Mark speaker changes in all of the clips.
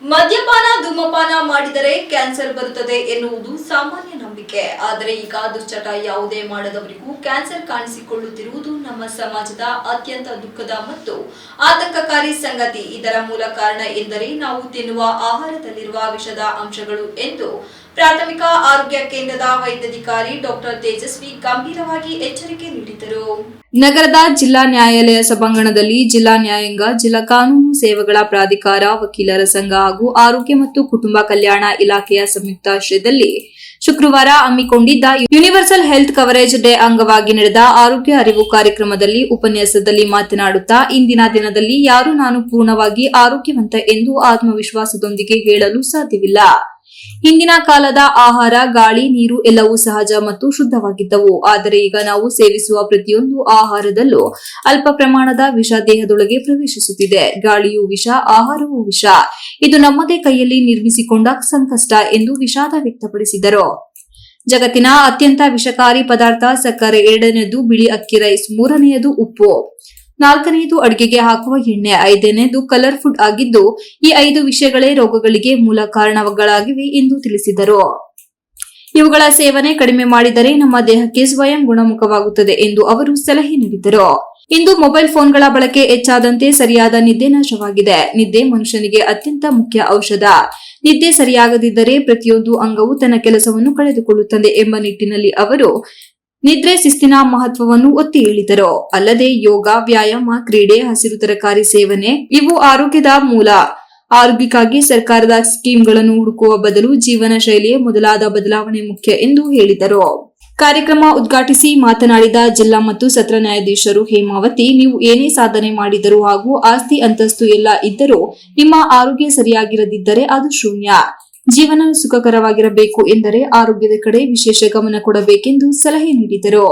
Speaker 1: ಮದ್ಯಪಾನ ಧೂಮಪಾನ ಮಾಡಿದರೆ ಕ್ಯಾನ್ಸರ್ ಬರುತ್ತದೆ ಎನ್ನುವುದು ಸಾಮಾನ್ಯ ನಂಬಿಕೆ. ಆದರೆ ಈಗ ದುಶ್ಚಟ ಯಾವುದೇ ಮಾಡದವರಿಗೂ ಕ್ಯಾನ್ಸರ್ ಕಾಣಿಸಿಕೊಳ್ಳುತ್ತಿರುವುದು ನಮ್ಮ ಸಮಾಜದ ಅತ್ಯಂತ ದುಃಖದ ಮತ್ತು ಆತಂಕಕಾರಿ ಸಂಗತಿ. ಇದರ ಮೂಲ ಕಾರಣ ಎಂದರೆ ನಾವು ತಿನ್ನುವ ಆಹಾರದಲ್ಲಿರುವ ವಿಷದ ಅಂಶಗಳು ಎಂದು ಪ್ರಾಥಮಿಕ ಆರೋಗ್ಯ ಕೇಂದ್ರದ ವೈದ್ಯಾಧಿಕಾರಿ ಡಾಕ್ಟರ್ ತೇಜಸ್ವಿ ಗಂಭೀರವಾಗಿ ಎಚ್ಚರಿಕೆ ನೀಡಿದರು. ನಗರದ ಜಿಲ್ಲಾ ನ್ಯಾಯಾಲಯ ಸಭಾಂಗಣದಲ್ಲಿ ಜಿಲ್ಲಾ ನ್ಯಾಯಾಂಗ, ಜಿಲ್ಲಾ ಕಾನೂನು ಸೇವೆಗಳ ಪ್ರಾಧಿಕಾರ, ವಕೀಲರ ಸಂಘ ಹಾಗೂ ಆರೋಗ್ಯ ಮತ್ತು ಕುಟುಂಬ ಕಲ್ಯಾಣ ಇಲಾಖೆಯ ಸಂಯುಕ್ತಾಶ್ರಯದಲ್ಲಿ ಶುಕ್ರವಾರ ಹಮ್ಮಿಕೊಂಡಿದ್ದ ಯೂನಿವರ್ಸಲ್ ಹೆಲ್ತ್ ಕವರೇಜ್ ಡೇ ಅಂಗವಾಗಿ ನಡೆದ ಆರೋಗ್ಯ ಅರಿವು ಕಾರ್ಯಕ್ರಮದಲ್ಲಿ ಉಪನ್ಯಾಸದಲ್ಲಿ ಮಾತನಾಡುತ್ತಾ, ಇಂದಿನ ದಿನದಲ್ಲಿ ಯಾರು ನಾನು ಪೂರ್ಣವಾಗಿ ಆರೋಗ್ಯವಂತ ಎಂದು ಆತ್ಮವಿಶ್ವಾಸದೊಂದಿಗೆ ಹೇಳಲು ಸಾಧ್ಯವಿಲ್ಲ. ಹಿಂದಿನ ಕಾಲದ ಆಹಾರ, ಗಾಳಿ, ನೀರು ಎಲ್ಲವೂ ಸಹಜ ಮತ್ತು ಶುದ್ಧವಾಗಿದ್ದವು. ಆದರೆ ಈಗ ನಾವು ಸೇವಿಸುವ ಪ್ರತಿಯೊಂದು ಆಹಾರದಲ್ಲೂ ಅಲ್ಪ ಪ್ರಮಾಣದ ವಿಷ ದೇಹದೊಳಗೆ ಪ್ರವೇಶಿಸುತ್ತಿದೆ. ಗಾಳಿಯೂ ವಿಷ, ಆಹಾರವೂ ವಿಷ. ಇದು ನಮ್ಮದೇ ಕೈಯಲ್ಲಿ ನಿರ್ಮಿಸಿಕೊಂಡ ಸಂಕಷ್ಟ ಎಂದು ವಿಷಾದ ವ್ಯಕ್ತಪಡಿಸಿದರು. ಜಗತ್ತಿನ ಅತ್ಯಂತ ವಿಷಕಾರಿ ಪದಾರ್ಥ ಸಕ್ಕರೆ, 2ನೇದು ಬಿಳಿ ಅಕ್ಕಿ ರೈಸ್, 3ನೇದು ಉಪ್ಪು, 4ನೇದು ಅಡುಗೆಗೆ ಹಾಕುವ ಎಣ್ಣೆ, 5ನೇದು ಕಲರ್ ಫುಡ್ ಆಗಿದ್ದು, ಈ 5 ವಿಷಯಗಳೇ ರೋಗಗಳಿಗೆ ಮೂಲ ಕಾರಣಗಳಾಗಿವೆ ಎಂದು ತಿಳಿಸಿದರು. ಇವುಗಳ ಸೇವನೆ ಕಡಿಮೆ ಮಾಡಿದರೆ ನಮ್ಮ ದೇಹಕ್ಕೆ ಸ್ವಯಂ ಗುಣಮುಖವಾಗುತ್ತದೆ ಎಂದು ಅವರು ಸಲಹೆ ನೀಡಿದರು. ಇಂದು ಮೊಬೈಲ್ ಫೋನ್ಗಳ ಬಳಕೆ ಹೆಚ್ಚಾದಂತೆ ಸರಿಯಾದ ನಿದ್ದೆ ನಾಶವಾಗಿದೆ. ನಿದ್ದೆ ಮನುಷ್ಯನಿಗೆ ಅತ್ಯಂತ ಮುಖ್ಯ ಔಷಧ. ನಿದ್ದೆ ಸರಿಯಾಗದಿದ್ದರೆ ಪ್ರತಿಯೊಂದು ಅಂಗವೂ ತನ್ನ ಕೆಲಸವನ್ನು ಕಳೆದುಕೊಳ್ಳುತ್ತದೆ ಎಂಬ ನಿಟ್ಟಿನಲ್ಲಿ ಅವರು ನಿದ್ರೆ ಶಿಸ್ತಿನ ಮಹತ್ವವನ್ನು ಒತ್ತಿ ಹೇಳಿದರು. ಅಲ್ಲದೆ ಯೋಗ, ವ್ಯಾಯಾಮ, ಕ್ರೀಡೆ, ಹಸಿರು ತರಕಾರಿ ಸೇವನೆ ಇವು ಆರೋಗ್ಯದ ಮೂಲ. ಆರೋಗ್ಯಕ್ಕಾಗಿ ಸರ್ಕಾರದ ಸ್ಕೀಮ್ಗಳನ್ನು ಹುಡುಕುವ ಬದಲು ಜೀವನ ಶೈಲಿಯೇ ಮೊದಲಾದ ಬದಲಾವಣೆ ಮುಖ್ಯ ಎಂದು ಹೇಳಿದರು. ಕಾರ್ಯಕ್ರಮ ಉದ್ಘಾಟಿಸಿ ಮಾತನಾಡಿದ ಜಿಲ್ಲಾ ಮತ್ತು ಸತ್ರ ನ್ಯಾಯಾಧೀಶರು ಹೇಮಾವತಿ, ನೀವು ಏನೇ ಸಾಧನೆ ಮಾಡಿದರೂ ಹಾಗೂ ಆಸ್ತಿ ಅಂತಸ್ತು ಎಲ್ಲ ಇದ್ದರೂ ನಿಮ್ಮ ಆರೋಗ್ಯ ಸರಿಯಾಗಿರದಿದ್ದರೆ ಅದು ಶೂನ್ಯ. ಜೀವನ ಸುಖಕರವಾಗಿರಬೇಕು ಎಂದರೆ ಆರೋಗ್ಯದ ಕಡೆ ವಿಶೇಷ ಗಮನ ಕೊಡಬೇಕೆಂದು ಸಲಹೆ ನೀಡಿದರು.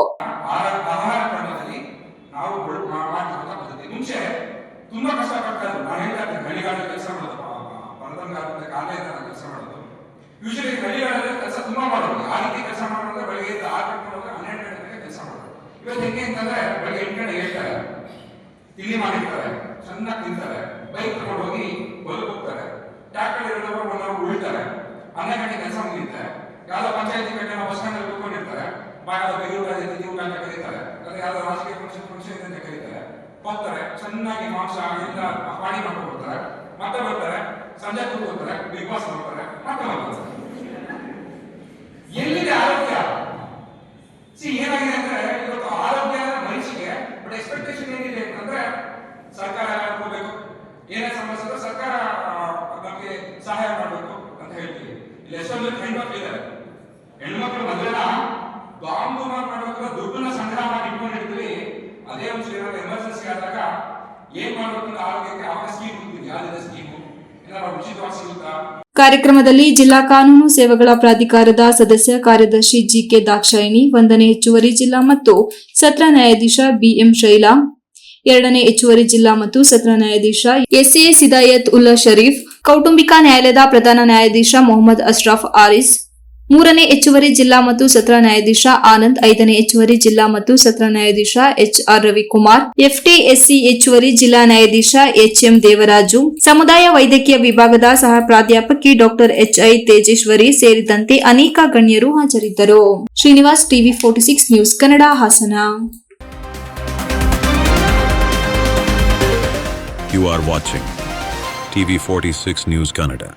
Speaker 2: ಚೆನ್ನಾಗಿ ತಿಂತಾರೆ, ಬೈಕ್ ತಗೊಂಡು ಹೋಗಿ ಹೊಲಕ್ಕೆ ಹೋಗ್ತಾರೆ, ಟ್ಯಾಕ್ಟರ್ ಉಳಿತಾರೆ, 12 ಗಂಟೆ ಕೆಲಸ ಮುಗಿಯುತ್ತೆ, ಯಾವ್ದೋ ಪಂಚಾಯತಿ ಕಟ್ಟೆ ಬಸ್ ಸ್ಟ್ಯಾಂಡ್ ಅಲ್ಲಿ ಕೂತ್ಕೊಂಡಿರ್ತಾರೆ, ಬಾಯಾದ ಬೆಂಗಳೂರು ಅಂತ ಕರೀತಾರೆ, ಅದೇ ಯಾವ್ದೋ ರಾಜಕೀಯ ಫಂಕ್ಷನ್ ಅಂತ ಕರೀತಾರೆ, ಹೋಗ್ತಾರೆ, ಚೆನ್ನಾಗಿ ಮಾಂಸ ಎಲ್ಲ ಪಾಡಿ ಮಾಡ್ಕೊಂಡು ಹೋಗ್ತಾರೆ, ಮತ್ತೆ ಬರ್ತಾರೆ, ಸಂಜೆ ಕೂತ್ಕೊಳ್ತಾರೆ, ಬಿಗ್ ಬಾಸ್ ನೋಡ್ತಾರೆ, ಮತ್ತೆ ಬರ್ತಾರೆ. ಎಲ್ಲಿದೆ ಆರೋಗ್ಯ? ಏನಾಗಿದೆ ಅಂದ್ರೆ ಇವತ್ತು ಆರೋಗ್ಯ ಮನುಷ್ಯಗೆ ಬಟ್ ಎಕ್ಸ್ಪೆಕ್ಟೇಷನ್ ಏನಿದೆ ಅಂತಂದ್ರೆ ಸರ್ಕಾರ ಹೋಗ್ಬೇಕು, ಏನೇ ಸಮಸ್ಯೆ ಸರ್ಕಾರ ನಮಗೆ ಸಹಾಯ ಮಾಡಬೇಕು ಅಂತ ಹೇಳ್ತೀವಿ. ಇಲ್ಲಿ ಎಷ್ಟೊಂದು ಹೆಣ್ಮಕ್ಳು ಇದ್ದಾರೆ, ಹೆಣ್ಮಕ್ಳು ಮೊದಲೆಲ್ಲ ಬಾಂಬು ಮಾಡ್ಬೇಕಾದ್ರೆ ದುಡ್ಡನ್ನ ಸಂಗ್ರಹ ಮಾಡಿ ಇಟ್ಕೊಂಡಿರ್ತೀವಿ. ಅದೇ ಒಂದು ಎಮರ್ಜೆನ್ಸಿ ಆದಾಗ ಏನ್ ಮಾಡ್ಬೇಕು ಅಂತ ಆರೋಗ್ಯಕ್ಕೆ ಆವಾಗ ಸ್ಕೀಮ್ ಹೋಗ್ತೀವಿ. ಯಾವ್ದಿದೆ ಸ್ಕೀಮು? ಏನಾದ್ರು ಉಚಿತವಾಗಿ ಸಿಗುತ್ತಾ?
Speaker 1: ಕಾರ್ಯಕ್ರಮದಲ್ಲಿ ಜಿಲ್ಲಾ ಕಾನೂನು ಸೇವೆಗಳ ಪ್ರಾಧಿಕಾರದ ಸದಸ್ಯ ಕಾರ್ಯದರ್ಶಿ ಜಿಕೆ ದಾಕ್ಷಾಯಿಣಿ, 1ನೇ ಹೆಚ್ಚುವರಿ ಜಿಲ್ಲಾ ಮತ್ತು ಸತ್ರ ನ್ಯಾಯಾಧೀಶ ಬಿಎಂ ಶೈಲಾ, 2ನೇ ಹೆಚ್ಚುವರಿ ಜಿಲ್ಲಾ ಮತ್ತು ಸತ್ರ ನ್ಯಾಯಾಧೀಶ ಎಸ್ಎ ಸಿದಾಯತ್ ಉಲ್ಲಾ ಶರೀಫ್, ಕೌಟುಂಬಿಕ ನ್ಯಾಯಾಲಯದ ಪ್ರಧಾನ ನ್ಯಾಯಾಧೀಶ ಮೊಹಮ್ಮದ್ ಅಶ್ರಫ್ ಆರಿಸ್, 3ನೇ ಹೆಚ್ಚುವರಿ ಜಿಲ್ಲಾ ಮತ್ತು ಸತ್ರ ನ್ಯಾಯಾಧೀಶ ಆನಂದ್, 5ನೇ ಹೆಚ್ಚುವರಿ ಜಿಲ್ಲಾ ಮತ್ತು ಸತ್ರ ನ್ಯಾಯಾಧೀಶ ಎಚ್ಆರ್ ರವಿಕುಮಾರ್, ಎಫ್ಟಿಎಸ್ಸಿ ಹೆಚ್ಚುವರಿ ಜಿಲ್ಲಾ ನ್ಯಾಯಾಧೀಶ ಎಚ್ಎಂ ದೇವರಾಜು, ಸಮುದಾಯ ವೈದ್ಯಕೀಯ ವಿಭಾಗದ ಸಹ ಪ್ರಾಧ್ಯಾಪಕಿ ಡಾಕ್ಟರ್ ಎಚ್ಐ ತೇಜೇಶ್ವರಿ ಸೇರಿದಂತೆ ಅನೇಕ ಗಣ್ಯರು ಹಾಜರಿದ್ದರು. Srinivas, TV 46 news Kannada, Hassan.
Speaker 3: You are watching TV 46 News Kannada.